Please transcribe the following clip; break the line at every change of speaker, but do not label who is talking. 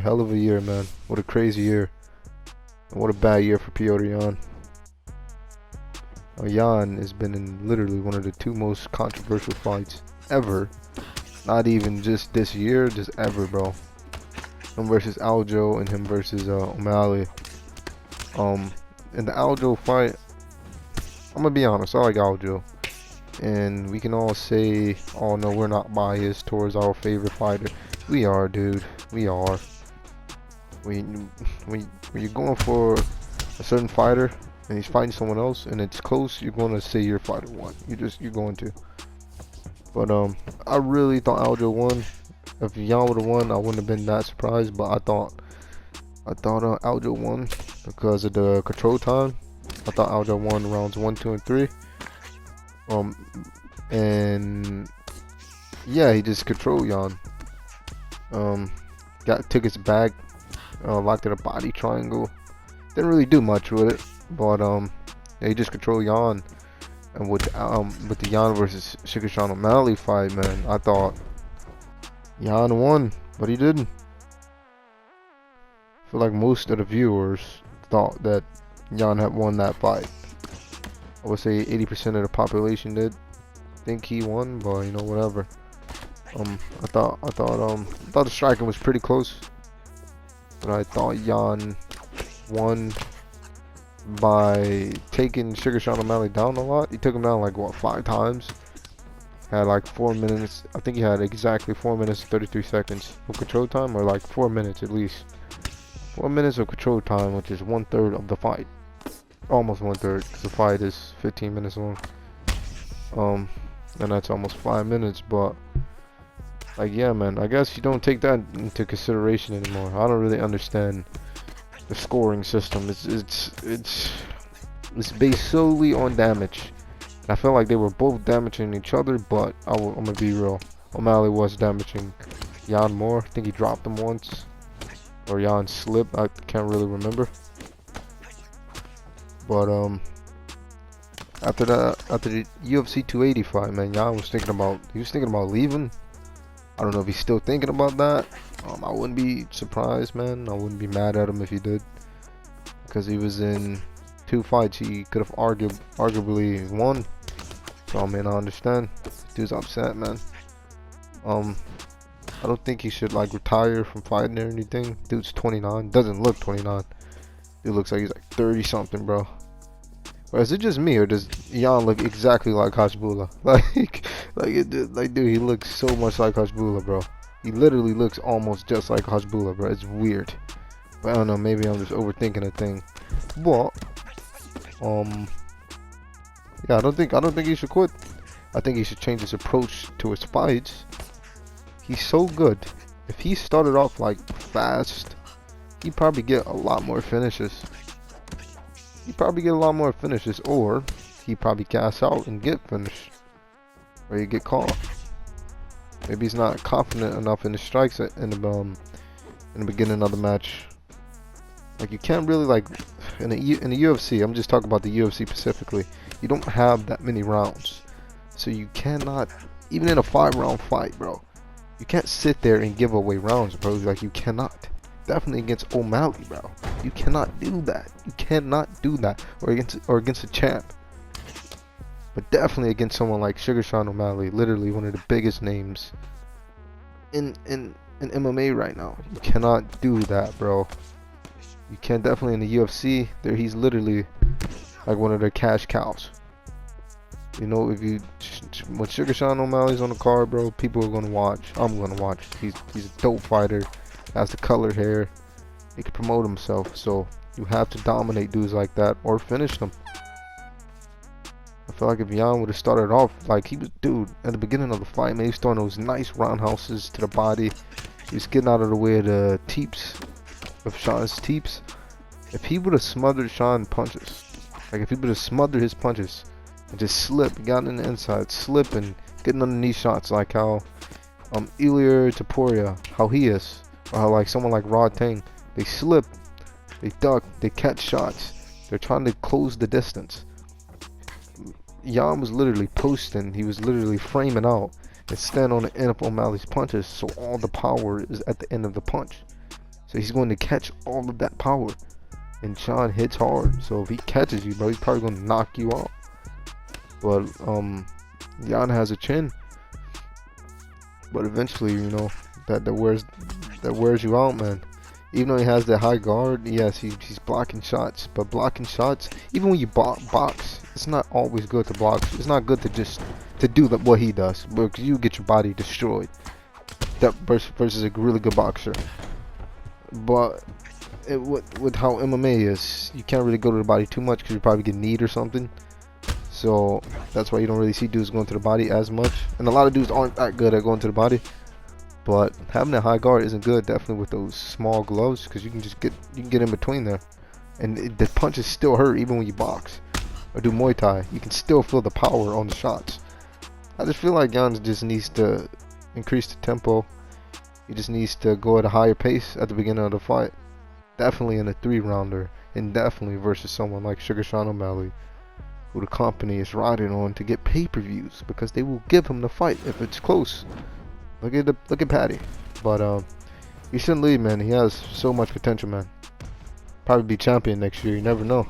hell of a year, man. What a crazy year. And what a bad year for Petr Yan. Yan has been in literally one of the two most controversial fights ever. Not even just this year, just ever, bro. Him versus Aljo and him versus O'Malley. In the Aljo fight, I'm gonna be honest, I like Aljo. And we can all say, oh no, we're not biased towards our favorite fighter. We are, dude. We are. When you're going for a certain fighter and he's fighting someone else and it's close, you're going to say your fighter won. You're going to. But I really thought Aljo won. If Yan would have won, I wouldn't have been that surprised. But I thought Aljo won because of the control time. I thought Aljo won rounds 1, 2, and 3. And yeah, he just controlled Yan. Took his bag, locked in a body triangle. Didn't really do much with it, but yeah, he just controlled Yan. And with the Yan versus seano'malley fight, man, I thought Yan won, but he didn't. I feel like most of the viewers thought that Yan had won that fight. I would say 80% of the population did think he won, but you know, whatever. I thought the striking was pretty close, but I thought Yan won by taking seano'malley down a lot. He took him down like what, 5 times. Had like 4 minutes. I think he had exactly 4 minutes and 33 seconds of control time, or like 4 minutes at least. 4 minutes of control time, which is 1/3 of the fight. Almost 1/3, because the fight is 15 minutes long. And that's almost 5 minutes, but like, yeah, man, I guess you don't take that into consideration anymore. I don't really understand the scoring system. It's based solely on damage. And I felt like they were both damaging each other, but I'm gonna be real. O'Malley was damaging Yan more. I think he dropped him once, or Yan slipped. I can't really remember. But after the UFC 280 fight, man, Yan was thinking about leaving. I don't know if he's still thinking about that. I wouldn't be surprised, man. I wouldn't be mad at him if he did, because he was in 2 fights he could have arguably won. So I mean, I understand. Dude's upset, man. I don't think he should like retire from fighting or anything. Dude's 29. Doesn't look 29. Dude looks like he's like 30 something, bro. Or is it just me, or does Yan look exactly like Hashbullah? Dude, he looks so much like Hashbullah, bro. He literally looks almost just like Hashbullah, bro. It's weird. But I don't know, maybe I'm just overthinking a thing. But yeah, I don't think he should quit. I think he should change his approach to his fights. He's so good. If he started off like fast, he'd probably get a lot more finishes. Or he'd probably gas out and get finished, or he'd get caught. Maybe he's not confident enough in his strikes in the beginning of the match. Like, you can't really, like, in the UFC, I'm just talking about the UFC specifically, you don't have that many rounds. So you cannot, even in a 5-round fight, bro, you can't sit there and give away rounds, bro. Like, you cannot. Definitely against O'Malley, bro. You cannot do that. You cannot do that. Or against a champ. But definitely against someone like seano'malley, literally one of the biggest names in MMA right now. You cannot do that, bro. You can definitely in the UFC. There, he's literally like one of their cash cows. You know, when seano'malley's on the card, bro, people are gonna watch. I'm gonna watch. He's a dope fighter. Has the colored hair. He can promote himself. So you have to dominate dudes like that or finish them. I feel like if Yan would have started off like he was, dude, at the beginning of the fight, man, he was throwing those nice roundhouses to the body. He was getting out of the way of the teeps, of Sean's teeps. If he would have smothered Sean punches, like if he would have smothered his punches and just slipped, got in the inside, slipping, getting underneath shots like how Ilir Topuria, how he is, or how like someone like Rod Tang, they slip, they duck, they catch shots, they're trying to close the distance. Yan was literally posting, he was literally framing out and stand on the end of O'Malley's punches, so all the power is at the end of the punch. So he's going to catch all of that power. And Sean hits hard. So if he catches you, bro, he's probably going to knock you out. But Yeat has a chin. But eventually, you know, that wears you out, man. Even though he has the high guard, yes, he's blocking shots. But blocking shots, even when you box, it's not always good to block. It's not good to just do what he does, because you get your body destroyed. That versus a really good boxer. But with how MMA is, you can't really go to the body too much because you probably get kneed or something. So that's why you don't really see dudes going to the body as much. And a lot of dudes aren't that good at going to the body. But having a high guard isn't good, definitely with those small gloves, because you can get in between there, and the punches still hurt even when you box or do Muay Thai. You can still feel the power on the shots. I just feel like Yeat just needs to increase the tempo. He just needs to go at a higher pace at the beginning of the fight. Definitely in a 3-rounder, and definitely versus someone like seano'malley, who the company is riding on to get pay-per-views, because they will give him the fight if it's close. Look at Patty. But he shouldn't leave, man. He has so much potential, man. Probably be champion next year. You never know.